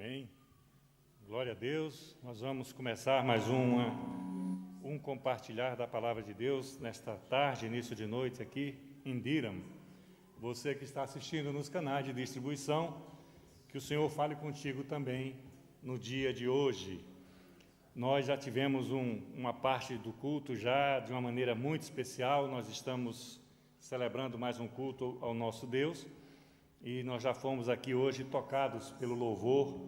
Amém. Glória a Deus. Nós vamos começar mais um compartilhar da palavra de Deus nesta tarde, início de noite aqui em Diram. Você que está assistindo nos canais de distribuição, que o Senhor fale contigo também no dia de hoje. Nós já tivemos uma parte do culto já de uma maneira muito especial. Nós estamos celebrando mais um culto ao nosso Deus. E nós já fomos aqui hoje tocados pelo louvor,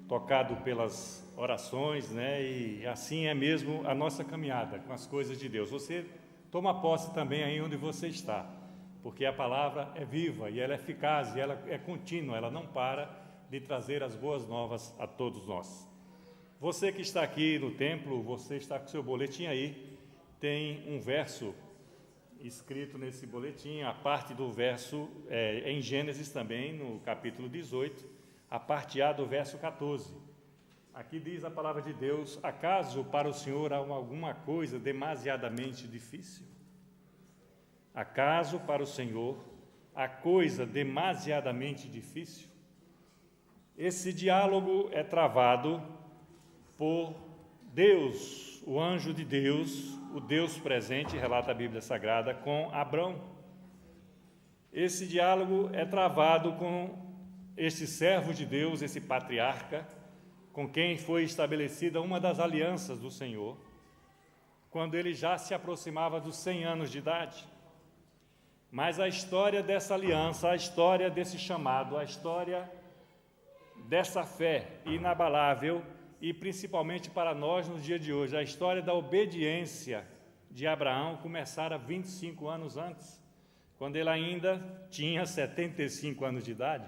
tocado pelas orações, né? E assim é mesmo a nossa caminhada com as coisas de Deus. Você toma posse também aí onde você está, porque a palavra é viva e ela é eficaz e ela é contínua, ela não para de trazer as boas novas a todos nós. Você que está aqui no templo, você está com seu boletim aí, tem um verso escrito nesse boletim, a parte do verso, em Gênesis também, no capítulo 18, a parte A do verso 14. Aqui diz a palavra de Deus: acaso para o Senhor há alguma coisa demasiadamente difícil? Acaso para o Senhor há coisa demasiadamente difícil? Esse diálogo é travado por Deus, o anjo de Deus, o Deus presente, relata a Bíblia Sagrada, com Abrão. Esse diálogo é travado com este servo de Deus, esse patriarca, com quem foi estabelecida uma das alianças do Senhor, quando ele já se aproximava dos 100 anos de idade. Mas a história dessa aliança, a história desse chamado, a história dessa fé inabalável, e principalmente para nós no dia de hoje, a história da obediência de Abraão começara 25 anos antes, quando ele ainda tinha 75 anos de idade.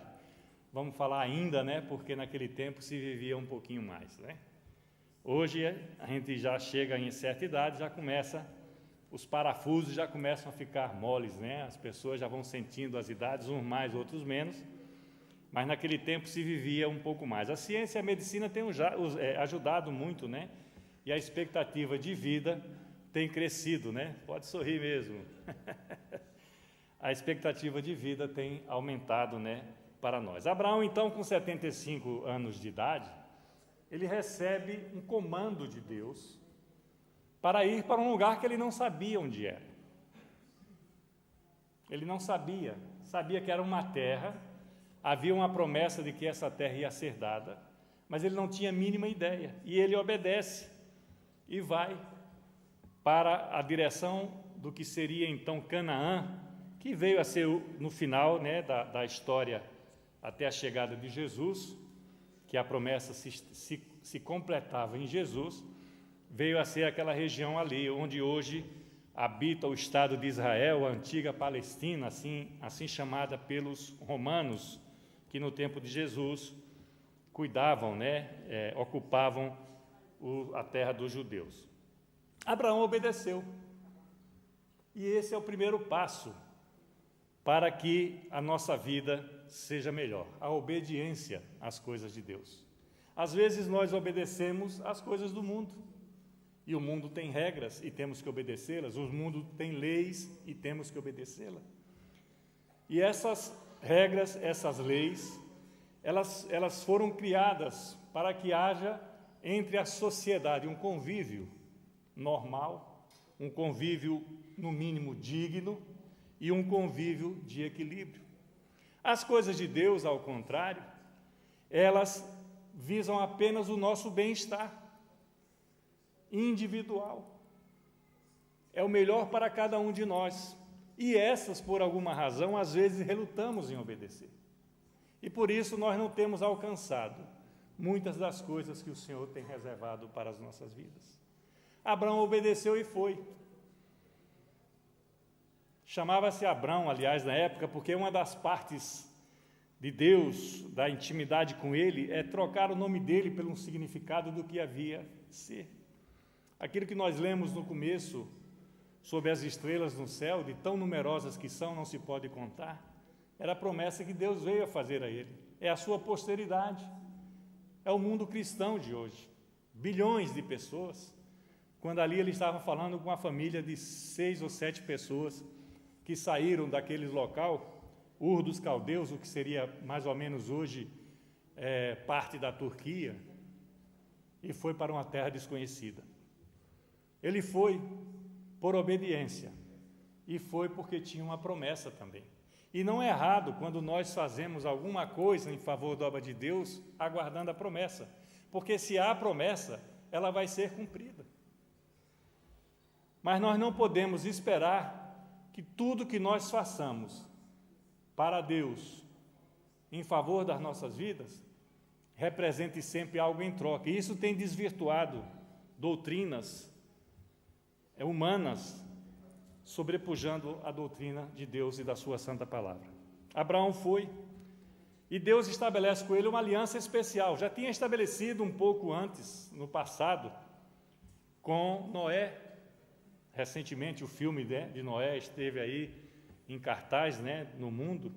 Vamos falar ainda, né? Porque naquele tempo se vivia um pouquinho mais, né? Hoje a gente já chega em certa idade, já começa, os parafusos já começam a ficar moles, né? As pessoas já vão sentindo as idades, uns mais, outros menos. Mas naquele tempo se vivia um pouco mais. A ciência e a medicina têm ajudado muito, né? E a expectativa de vida tem crescido, né? Pode sorrir mesmo. A expectativa de vida tem aumentado, né, para nós. Abraão, então, com 75 anos de idade, ele recebe um comando de Deus para ir para um lugar que ele não sabia onde era. Ele não sabia que era uma terra. Havia uma promessa de que essa terra ia ser dada, mas ele não tinha a mínima ideia. E ele obedece e vai para a direção do que seria então Canaã, que veio a ser no final, né, da história até a chegada de Jesus, que a promessa se completava em Jesus, veio a ser aquela região ali, onde hoje habita o Estado de Israel, a antiga Palestina, assim chamada pelos romanos, que no tempo de Jesus cuidavam, né, ocupavam a terra dos judeus. Abraão obedeceu. E esse é o primeiro passo para que a nossa vida seja melhor, a obediência às coisas de Deus. Às vezes nós obedecemos às coisas do mundo, e o mundo tem regras e temos que obedecê-las, o mundo tem leis e temos que obedecê-las. E essas regras, essas leis, elas foram criadas para que haja entre a sociedade um convívio normal, um convívio no mínimo digno e um convívio de equilíbrio. As coisas de Deus, ao contrário, elas visam apenas o nosso bem-estar individual. É o melhor para cada um de nós. E essas, por alguma razão, às vezes relutamos em obedecer. E por isso nós não temos alcançado muitas das coisas que o Senhor tem reservado para as nossas vidas. Abraão obedeceu e foi. Chamava-se Abrão, aliás, na época, porque uma das partes de Deus, da intimidade com ele, é trocar o nome dele pelo significado do que havia de ser. Aquilo que nós lemos no começo, sobre as estrelas no céu, de tão numerosas que são, não se pode contar, era a promessa que Deus veio a fazer a ele. É a sua posteridade, é o mundo cristão de hoje. Bilhões de pessoas, quando ali ele estava falando com uma família de 6 ou 7 pessoas que saíram daquele local, Ur dos Caldeus, o que seria mais ou menos hoje parte da Turquia e foi para uma terra desconhecida. Ele foi por obediência e foi porque tinha uma promessa também. E não é errado quando nós fazemos alguma coisa em favor da obra de Deus, aguardando a promessa, porque se há promessa, ela vai ser cumprida. Mas nós não podemos esperar que tudo que nós façamos para Deus, em favor das nossas vidas, represente sempre algo em troca. E isso tem desvirtuado doutrinas humanas, sobrepujando a doutrina de Deus e da sua santa palavra. Abraão foi, e Deus estabelece com ele uma aliança especial. Já tinha estabelecido um pouco antes, no passado, com Noé. Recentemente o filme de Noé esteve aí em cartaz, no mundo.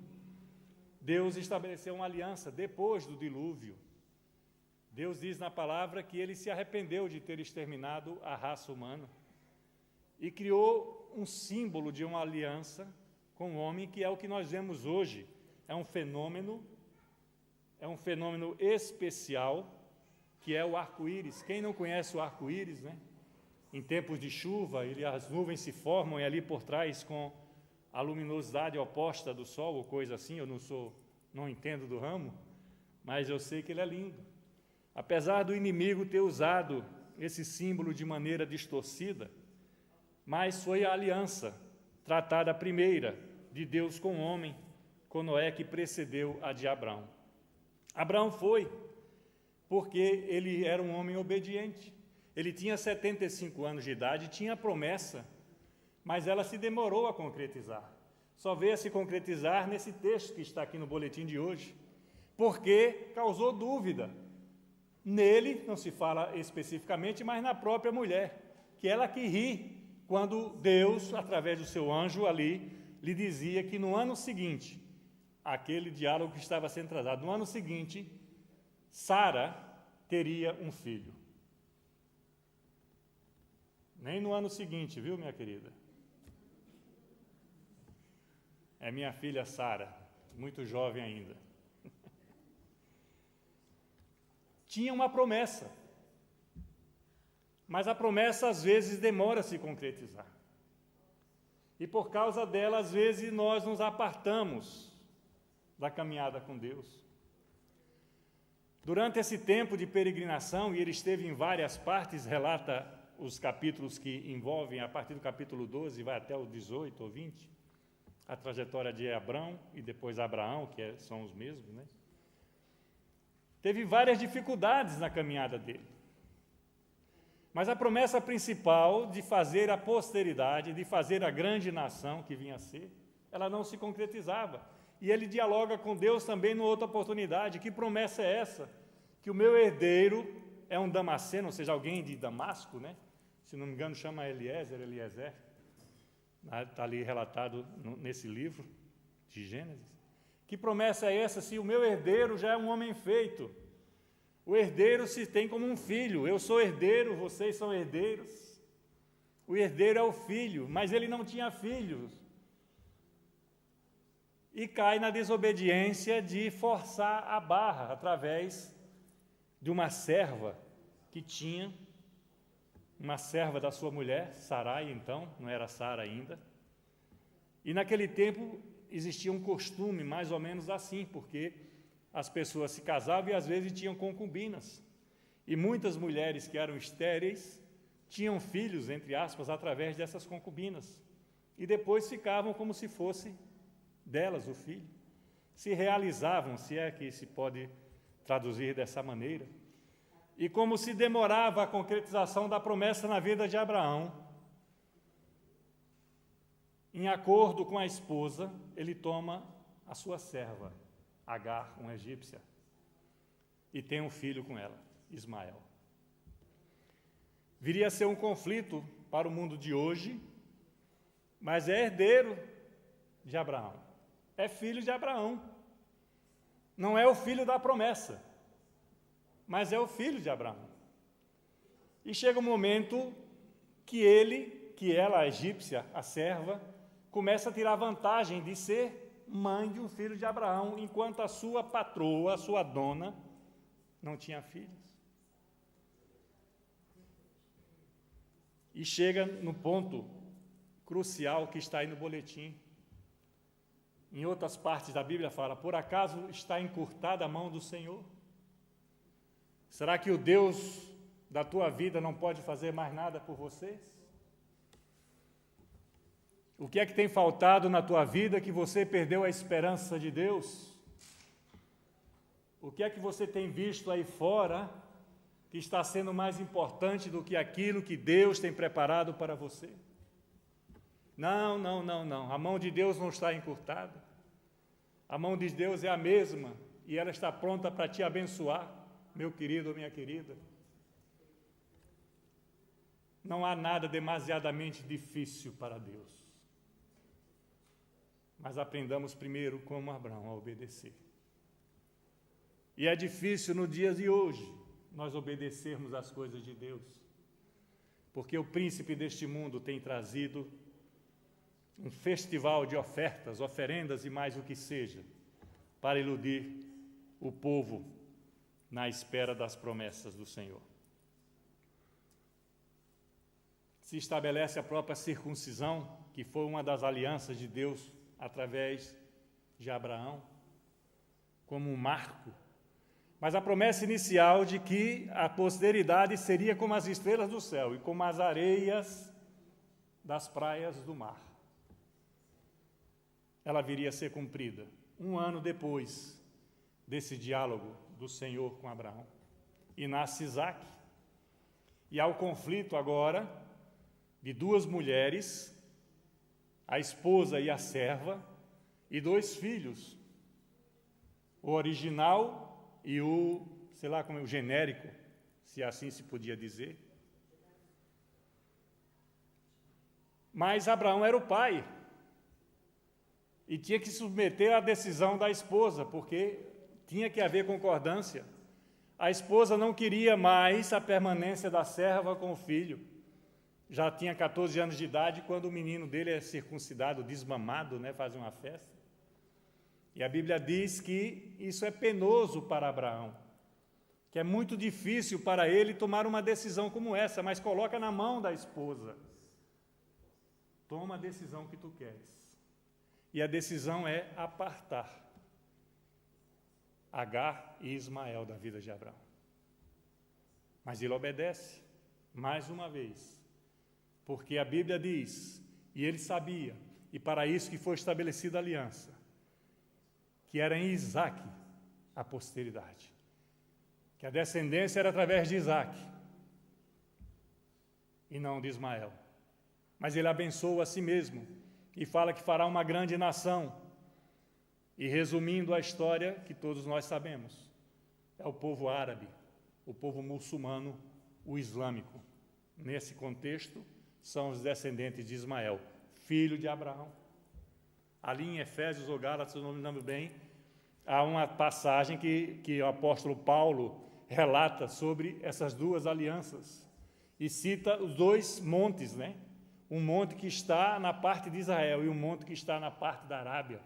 Deus estabeleceu uma aliança depois do dilúvio. Deus diz na palavra que ele se arrependeu de ter exterminado a raça humana e criou um símbolo de uma aliança com o homem, que é o que nós vemos hoje. É um fenômeno especial, que é o arco-íris. Quem não conhece o arco-íris, Em tempos de chuva, as nuvens se formam e ali por trás, com a luminosidade oposta do sol, ou coisa assim, eu não entendo do ramo, mas eu sei que ele é lindo. Apesar do inimigo ter usado esse símbolo de maneira distorcida, mas foi a aliança tratada primeira de Deus com o homem, com Noé, que precedeu a de Abraão. Abraão foi porque ele era um homem obediente. Ele tinha 75 anos de idade, tinha a promessa, mas ela se demorou a concretizar. Só veio a se concretizar nesse texto que está aqui no boletim de hoje, porque causou dúvida. Nele, não se fala especificamente, mas na própria mulher, que ela que ri quando Deus, através do seu anjo ali, lhe dizia que no ano seguinte, aquele diálogo que estava sendo tratado, no ano seguinte, Sara teria um filho. Nem no ano seguinte, viu, minha querida? É minha filha Sara, muito jovem ainda. Tinha uma promessa, mas a promessa às vezes demora a se concretizar. E por causa dela, às vezes, nós nos apartamos da caminhada com Deus. Durante esse tempo de peregrinação, e ele esteve em várias partes, relata os capítulos que envolvem, a partir do capítulo 12, vai até o 18 ou 20, a trajetória de Abrão e depois Abraão, que são os mesmos, Teve várias dificuldades na caminhada dele. Mas a promessa principal de fazer a posteridade, de fazer a grande nação que vinha a ser, ela não se concretizava. E ele dialoga com Deus também numa outra oportunidade. Que promessa é essa? Que o meu herdeiro é um Damasceno, ou seja, alguém de Damasco, Se não me engano, chama Eliezer. Está ali relatado nesse livro de Gênesis. Que promessa é essa? Se o meu herdeiro já é um homem feito, o herdeiro se tem como um filho. Eu sou herdeiro, vocês são herdeiros. O herdeiro é o filho, mas ele não tinha filhos. E cai na desobediência de forçar a barra através de uma serva que tinha, uma serva da sua mulher, Sarai, então, não era Sara ainda. E naquele tempo existia um costume mais ou menos assim, porque as pessoas se casavam e às vezes tinham concubinas. E muitas mulheres que eram estéreis tinham filhos, entre aspas, através dessas concubinas. E depois ficavam como se fosse delas o filho. Se realizavam, se é que se pode traduzir dessa maneira. E como se demorava a concretização da promessa na vida de Abraão, em acordo com a esposa, ele toma a sua serva, Agar, uma egípcia, e tem um filho com ela, Ismael. Viria a ser um conflito para o mundo de hoje, mas é herdeiro de Abraão, é filho de Abraão. Não é o filho da promessa, mas é o filho de Abraão. E chega um momento que ela, a egípcia, a serva, começa a tirar vantagem de ser mãe de um filho de Abraão, enquanto a sua patroa, a sua dona, não tinha filhos. E chega no ponto crucial que está aí no boletim. Em outras partes da Bíblia fala: por acaso está encurtada a mão do Senhor? Será que o Deus da tua vida não pode fazer mais nada por vocês? O que é que tem faltado na tua vida que você perdeu a esperança de Deus? O que é que você tem visto aí fora que está sendo mais importante do que aquilo que Deus tem preparado para você? Não. A mão de Deus não está encurtada. A mão de Deus é a mesma e ela está pronta para te abençoar, meu querido ou minha querida. Não há nada demasiadamente difícil para Deus. Mas aprendamos primeiro, como Abraão, a obedecer. E é difícil no dia de hoje nós obedecermos às coisas de Deus, porque o príncipe deste mundo tem trazido um festival de ofertas, oferendas e mais o que seja, para iludir o povo na espera das promessas do Senhor. Se estabelece a própria circuncisão, que foi uma das alianças de Deus através de Abraão, como um marco. Mas a promessa inicial de que a posteridade seria como as estrelas do céu e como as areias das praias do mar. Ela viria a ser cumprida 1 ano depois desse diálogo do Senhor com Abraão. E nasce Isaque. E há o conflito agora de 2 mulheres, a esposa e a serva, e 2 filhos, o original e o, sei lá como é, o genérico, se assim se podia dizer. Mas Abraão era o pai e tinha que submeter à decisão da esposa, porque tinha que haver concordância. A esposa não queria mais a permanência da serva com o filho. Já tinha 14 anos de idade quando o menino dele é circuncidado, desmamado, faz uma festa. E a Bíblia diz que isso é penoso para Abraão, que é muito difícil para ele tomar uma decisão como essa, mas coloca na mão da esposa. Toma a decisão que tu queres. E a decisão é apartar Agar e Ismael da vida de Abraão. Mas ele obedece, mais uma vez, porque a Bíblia diz, e ele sabia, e para isso que foi estabelecida a aliança, que era em Isaque a posteridade, que a descendência era através de Isaque e não de Ismael. Mas ele abençoa a si mesmo e fala que fará uma grande nação. E resumindo a história que todos nós sabemos, é o povo árabe, o povo muçulmano, o islâmico. Nesse contexto, são os descendentes de Ismael, filho de Abraão. Ali em Efésios ou Gálatas, se eu não me lembro bem, há uma passagem que o apóstolo Paulo relata sobre essas 2 alianças e cita os 2 montes, um monte que está na parte de Israel e um monte que está na parte da Arábia,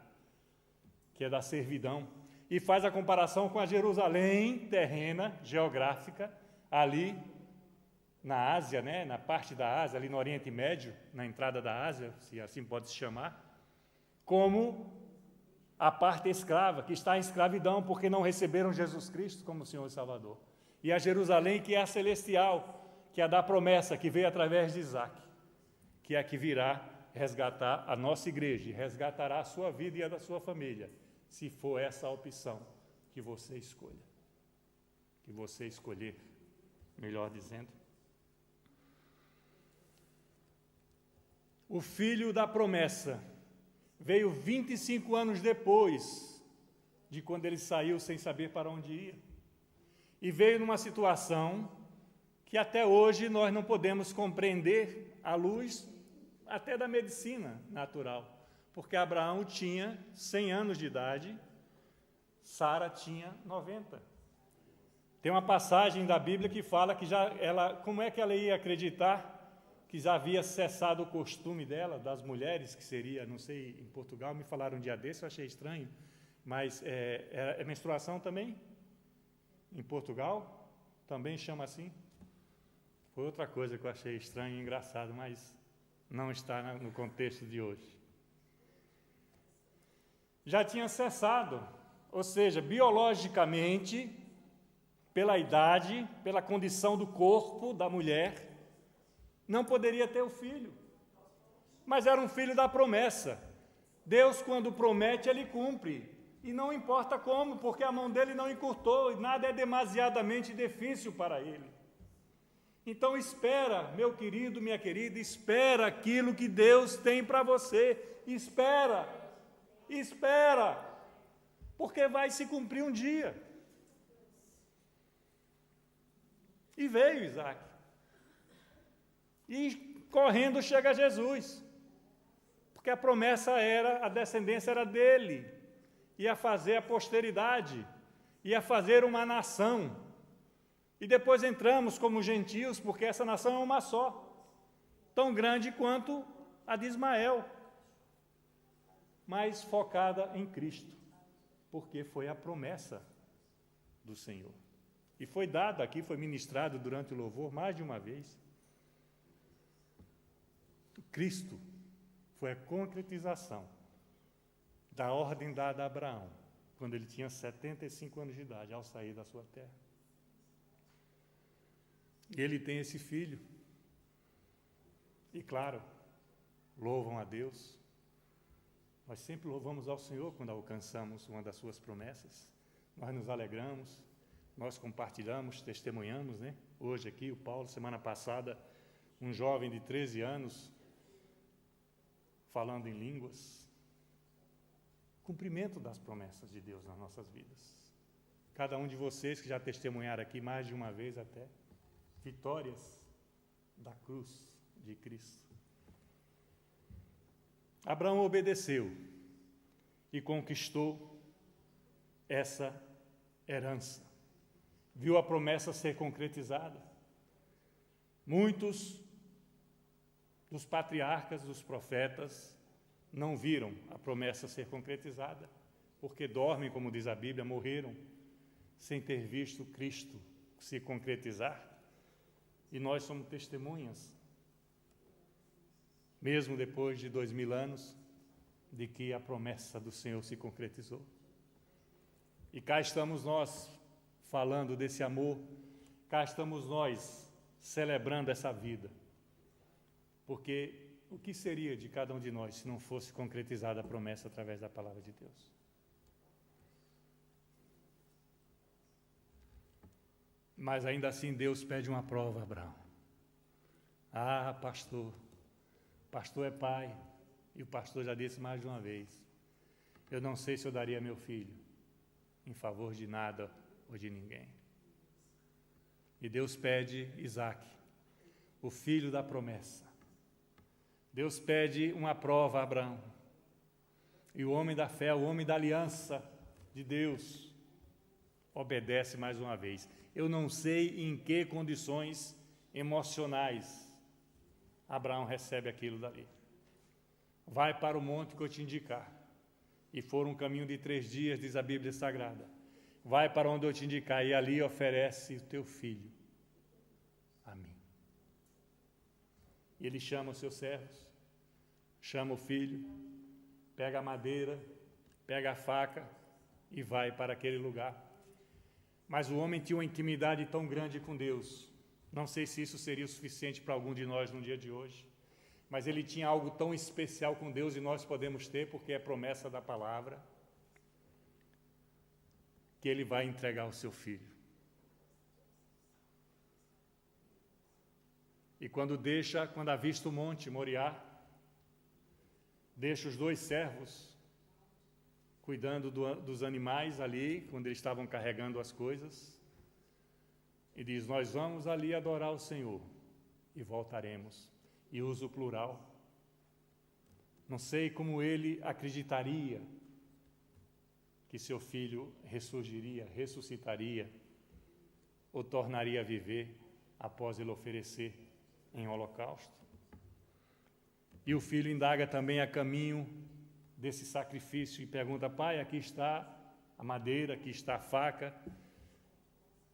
que é da servidão, e faz a comparação com a Jerusalém terrena, geográfica, ali na Ásia, na parte da Ásia, ali no Oriente Médio, na entrada da Ásia, se assim pode se chamar, como a parte escrava, que está em escravidão, porque não receberam Jesus Cristo como Senhor e Salvador. E a Jerusalém, que é a celestial, que é a da promessa, que veio através de Isaque, que é a que virá resgatar a nossa igreja, e resgatará a sua vida e a da sua família, se for essa a opção que você escolha. Que você escolher, melhor dizendo. O filho da promessa veio 25 anos depois de quando ele saiu sem saber para onde ia. E veio numa situação que até hoje nós não podemos compreender à luz até da medicina natural. Porque Abraão tinha 100 anos de idade, Sara tinha 90. Tem uma passagem da Bíblia que fala que como é que ela ia acreditar que já havia cessado o costume dela, das mulheres, que seria, não sei, em Portugal, me falaram um dia desse, eu achei estranho, mas é menstruação também? Em Portugal, também chama assim. Foi outra coisa que eu achei estranho e engraçado, mas não está no contexto de hoje. Já tinha cessado, ou seja, biologicamente, pela idade, pela condição do corpo da mulher, não poderia ter o filho. Mas era um filho da promessa. Deus, quando promete, Ele cumpre. E não importa como, porque a mão dele não encurtou, e nada é demasiadamente difícil para Ele. Então espera, meu querido, minha querida, espera aquilo que Deus tem para você. Espera, porque vai se cumprir um dia. E veio Isaac. E correndo chega Jesus. Porque a promessa era, a descendência era dele. Ia fazer a posteridade, ia fazer uma nação. E depois entramos como gentios, porque essa nação é uma só, tão grande quanto a de Ismael, mas focada em Cristo, porque foi a promessa do Senhor. E foi dado aqui, foi ministrado durante o louvor mais de uma vez. Cristo foi a concretização da ordem dada a Abraão, quando ele tinha 75 anos de idade, ao sair da sua terra. E ele tem esse filho. E claro, louvam a Deus. Nós sempre louvamos ao Senhor quando alcançamos uma das suas promessas. Nós nos alegramos, nós compartilhamos, testemunhamos, né? Hoje aqui, o Paulo, semana passada, um jovem de 13 anos, falando em línguas. Cumprimento das promessas de Deus nas nossas vidas. Cada um de vocês que já testemunharam aqui mais de uma vez até, vitórias da cruz de Cristo. Abraão obedeceu e conquistou essa herança. Viu a promessa ser concretizada. Muitos dos patriarcas, dos profetas, não viram a promessa ser concretizada, porque dormem, como diz a Bíblia, morreram sem ter visto Cristo se concretizar. E nós somos testemunhas, mesmo depois de 2000 anos, de que a promessa do Senhor se concretizou. E cá estamos nós falando desse amor, cá estamos nós celebrando essa vida, porque o que seria de cada um de nós se não fosse concretizada a promessa através da palavra de Deus? Mas ainda assim Deus pede uma prova a Abraão. Ah, pastor é pai, e o pastor já disse mais de uma vez, eu não sei se eu daria meu filho em favor de nada ou de ninguém. E Deus pede Isaque, o filho da promessa. Deus pede uma prova a Abraão. E o homem da fé, o homem da aliança de Deus, obedece mais uma vez. Eu não sei em que condições emocionais Abraão recebe aquilo dali. Vai para o monte que eu te indicar. E for um caminho de 3 dias, diz a Bíblia Sagrada. Vai para onde eu te indicar, e ali oferece o teu filho a mim. E ele chama os seus servos, chama o filho, pega a madeira, pega a faca e vai para aquele lugar. Mas o homem tinha uma intimidade tão grande com Deus, não sei se isso seria o suficiente para algum de nós no dia de hoje, mas ele tinha algo tão especial com Deus e nós podemos ter, porque é promessa da palavra, que ele vai entregar o seu filho. E quando avista o monte Moriá, deixa os 2 servos cuidando dos animais ali, quando eles estavam carregando as coisas, e diz, nós vamos ali adorar o Senhor e voltaremos. E usa o plural. Não sei como ele acreditaria que seu filho ressurgiria, ressuscitaria, ou tornaria a viver após ele oferecer em holocausto. E o filho indaga também a caminho desse sacrifício e pergunta, pai, aqui está a madeira, aqui está a faca,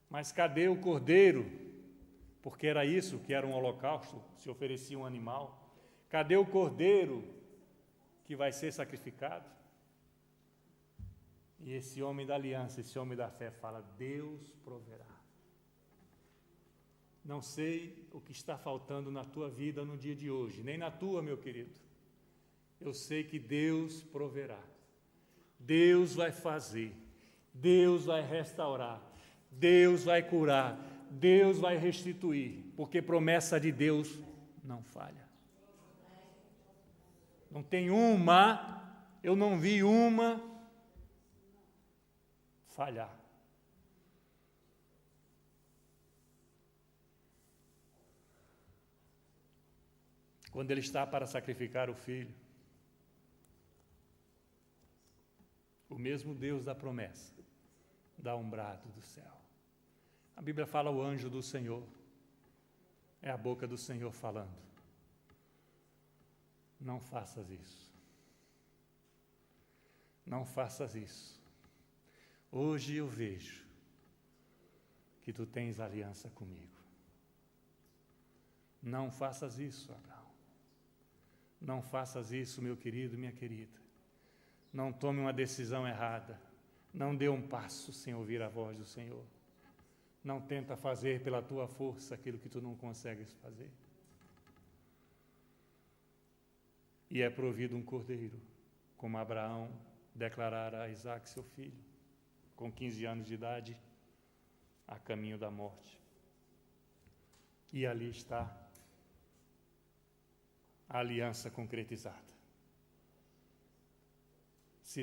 Mas cadê o cordeiro? Porque era isso que era um holocausto, se oferecia um animal. Cadê o cordeiro que vai ser sacrificado? E esse homem da aliança, esse homem da fé fala: Deus proverá. Não sei o que está faltando na tua vida no dia de hoje, nem na tua, meu querido. Eu sei que Deus proverá. Deus vai fazer. Deus vai restaurar. Deus vai curar. Deus vai restituir. Porque promessa de Deus não falha. Não tem uma, eu não vi uma falhar. Quando ele está para sacrificar o filho, o mesmo Deus da promessa dá um brado do céu. A Bíblia fala o anjo do Senhor, é a boca do Senhor falando. Não faças isso. Não faças isso. Hoje eu vejo que tu tens aliança comigo. Não faças isso, Abraão. Não faças isso, meu querido, minha querida. Não tome uma decisão errada. Não dê um passo sem ouvir a voz do Senhor. Não tenta fazer pela tua força aquilo que tu não consegues fazer. E é provido um cordeiro, como Abraão declarara a Isaque, seu filho, com 15 anos de idade, a caminho da morte. E ali está a aliança concretizada. Se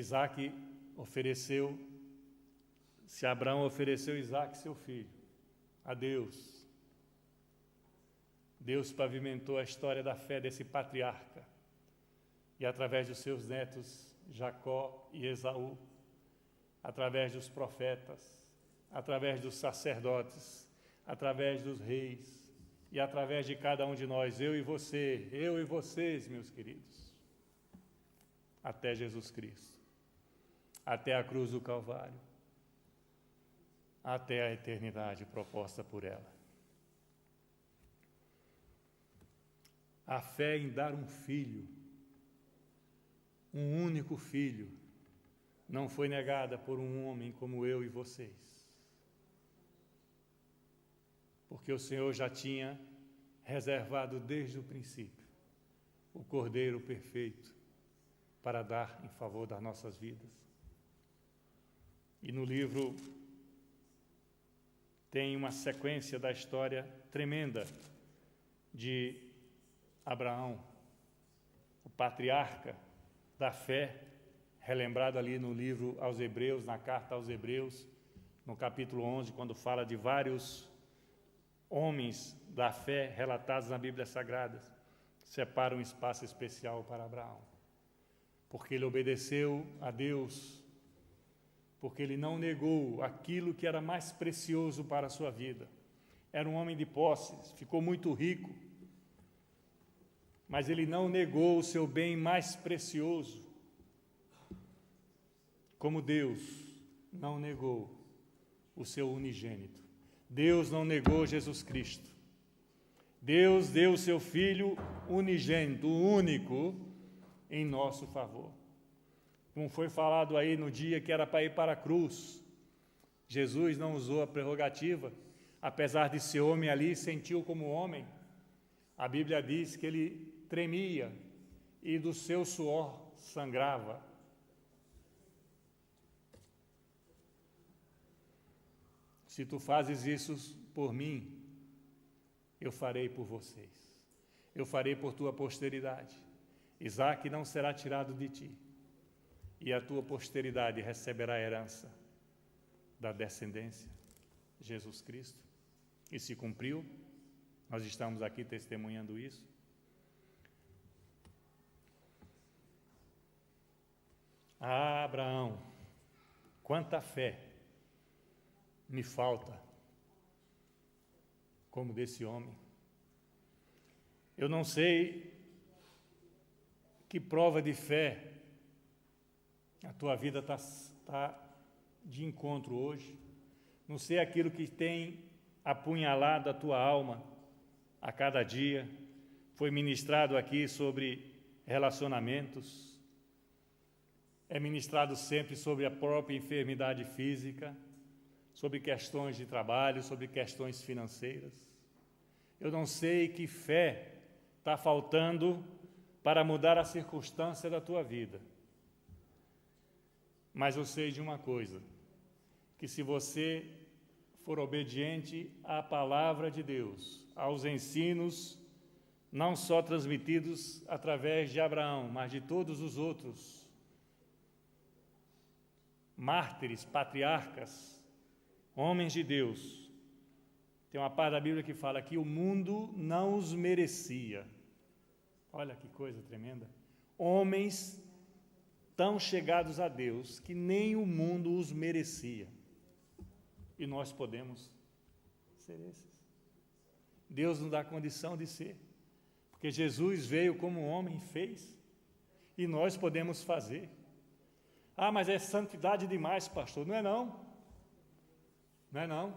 Abraão ofereceu Isaque, seu filho, a Deus, Deus pavimentou a história da fé desse patriarca, e através dos seus netos, Jacó e Esaú, através dos profetas, através dos sacerdotes, através dos reis, e através de cada um de nós, eu e vocês, meus queridos, até Jesus Cristo, até a cruz do Calvário, até a eternidade proposta por ela. A fé em dar um filho, um único filho, não foi negada por um homem como eu e vocês. Porque o Senhor já tinha reservado desde o princípio o Cordeiro perfeito para dar em favor das nossas vidas. E no livro tem uma sequência da história tremenda de Abraão, o patriarca da fé, relembrado ali no livro aos Hebreus, na carta aos Hebreus, no capítulo 11, quando fala de vários homens da fé relatados na Bíblia Sagrada, separa um espaço especial para Abraão, porque ele obedeceu a Deus, porque ele não negou aquilo que era mais precioso para a sua vida. Era um homem de posses, ficou muito rico, mas ele não negou o seu bem mais precioso, como Deus não negou o seu unigênito. Deus não negou Jesus Cristo. Deus deu o seu Filho unigênito, o único, em nosso favor. Como foi falado aí no dia que era para ir para a cruz, Jesus não usou a prerrogativa, apesar de ser homem ali, sentiu como homem. A Bíblia diz que ele tremia e do seu suor sangrava. Se tu fazes isso por mim, eu farei por vocês. Eu farei por tua posteridade. Isaque não será tirado de ti, e a tua posteridade receberá a herança da descendência, Jesus Cristo. E se cumpriu, nós estamos aqui testemunhando isso. Ah, Abraão, quanta fé me falta como desse homem. Eu não sei que prova de fé a tua vida está de encontro hoje, não ser aquilo que tem apunhalado a tua alma a cada dia. Foi ministrado aqui sobre relacionamentos, é ministrado sempre sobre a própria enfermidade física, sobre questões de trabalho, sobre questões financeiras. Eu não sei que fé está faltando para mudar a circunstância da tua vida, mas eu sei de uma coisa, que se você for obediente à palavra de Deus, aos ensinos, não só transmitidos através de Abraão, mas de todos os outros mártires, patriarcas, homens de Deus. Tem uma parte da Bíblia que fala que o mundo não os merecia. Olha que coisa tremenda. Homens tão chegados a Deus que nem o mundo os merecia. E nós podemos ser esses. Deus nos dá condição de ser. Porque Jesus veio como um homem e fez. E nós podemos fazer. Ah, mas é santidade demais, pastor. Não é não. Não é não.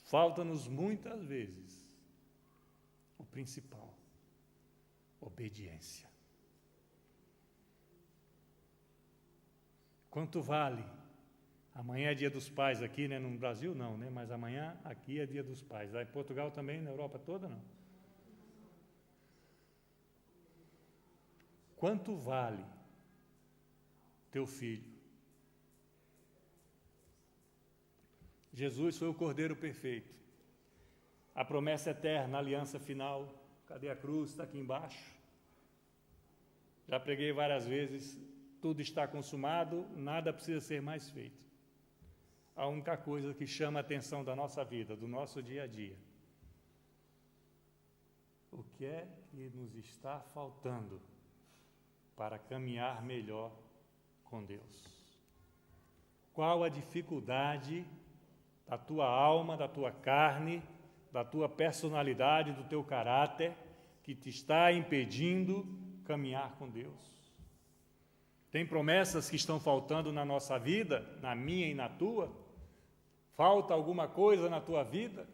Falta-nos muitas vezes o principal, obediência. Quanto vale? Amanhã é dia dos pais aqui, né? No Brasil não, né? Mas amanhã aqui é dia dos pais. Lá em Portugal também, na Europa toda não. Quanto vale teu filho? Jesus foi o Cordeiro perfeito. A promessa eterna, a aliança final. Cadê a cruz? Está aqui embaixo. Já preguei várias vezes. Tudo está consumado, nada precisa ser mais feito. A única coisa que chama a atenção da nossa vida, do nosso dia a dia. O que é que nos está faltando para caminhar melhor com Deus? Qual a dificuldade da tua alma, da tua carne, da tua personalidade, do teu caráter, que te está impedindo caminhar com Deus? Tem promessas que estão faltando na nossa vida, na minha e na tua? Falta alguma coisa na tua vida?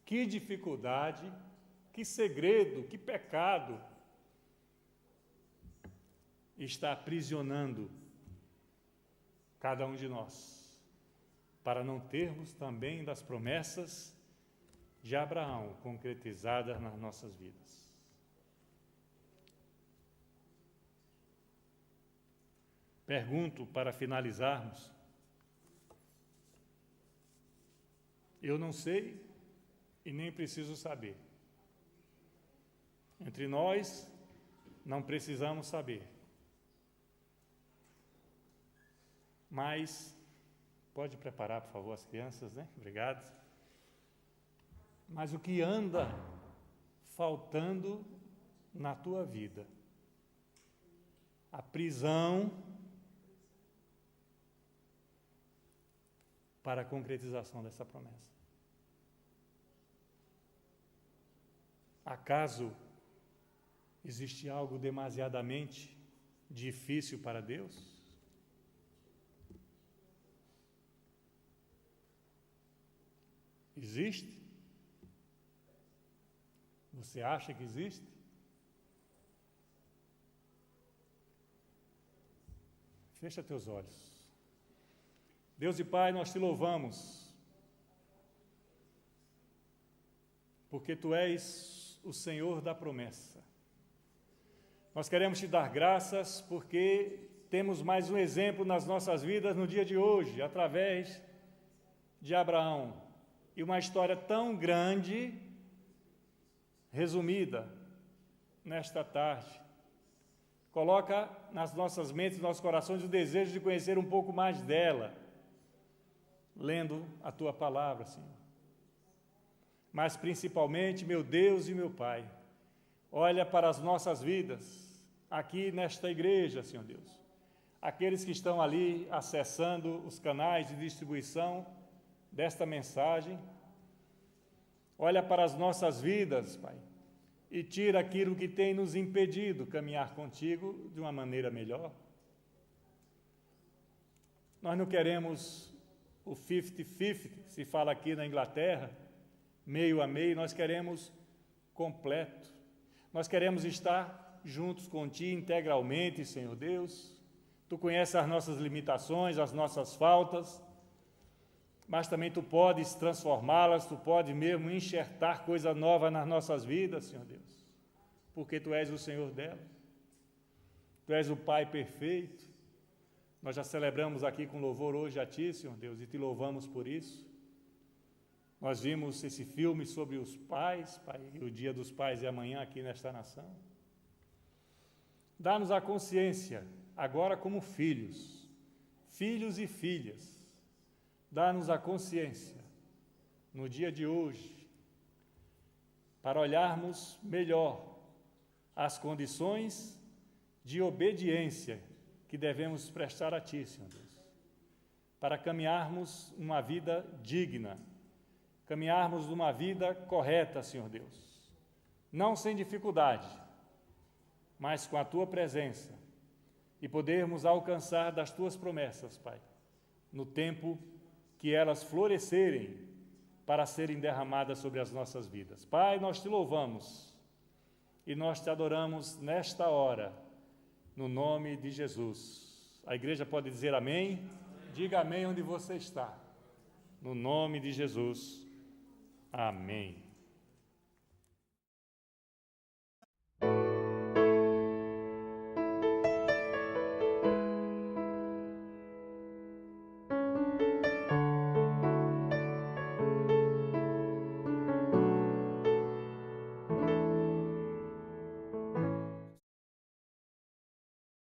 Que dificuldade, que segredo, que pecado está aprisionando cada um de nós, para não termos também das promessas de Abraão concretizadas nas nossas vidas? Pergunto para finalizarmos. Eu não sei e nem preciso saber. Entre nós, não precisamos saber. Mas, pode preparar, por favor, as crianças, né? Obrigado. Mas o que anda faltando na tua vida? A prisão para a concretização dessa promessa. Acaso existe algo demasiadamente difícil para Deus? Existe? Você acha que existe? Fecha teus olhos. Deus e Pai, nós te louvamos, porque Tu és o Senhor da promessa. Nós queremos Te dar graças porque temos mais um exemplo nas nossas vidas no dia de hoje, através de Abraão, e uma história tão grande, resumida nesta tarde. Coloca nas nossas mentes, nos nossos corações, o desejo de conhecer um pouco mais dela, lendo a Tua palavra, Senhor. Mas principalmente, meu Deus e meu Pai, olha para as nossas vidas, aqui nesta igreja, Senhor Deus. Aqueles que estão ali acessando os canais de distribuição desta mensagem, olha para as nossas vidas, Pai, e tira aquilo que tem nos impedido caminhar contigo de uma maneira melhor. Nós não queremos o 50-50, se fala aqui na Inglaterra, meio a meio, nós queremos completo. Nós queremos estar juntos com Ti integralmente, Senhor Deus. Tu conheces as nossas limitações, as nossas faltas, mas também Tu podes transformá-las, Tu podes mesmo enxertar coisa nova nas nossas vidas, Senhor Deus, porque Tu és o Senhor delas. Tu és o Pai perfeito. Nós já celebramos aqui com louvor hoje a Ti, Senhor Deus, e Te louvamos por isso. Nós vimos esse filme sobre os pais, Pai, e o Dia dos Pais é amanhã aqui nesta nação. Dá-nos a consciência, agora como filhos, filhos e filhas, dá-nos a consciência, no dia de hoje, para olharmos melhor as condições de obediência que devemos prestar a Ti, Senhor Deus, para caminharmos uma vida digna, caminharmos uma vida correta, Senhor Deus, não sem dificuldade, mas com a Tua presença, e podermos alcançar das Tuas promessas, Pai, no tempo que elas florescerem para serem derramadas sobre as nossas vidas. Pai, nós Te louvamos e nós Te adoramos nesta hora, no nome de Jesus. A igreja pode dizer amém? Diga amém onde você está. No nome de Jesus. Amém.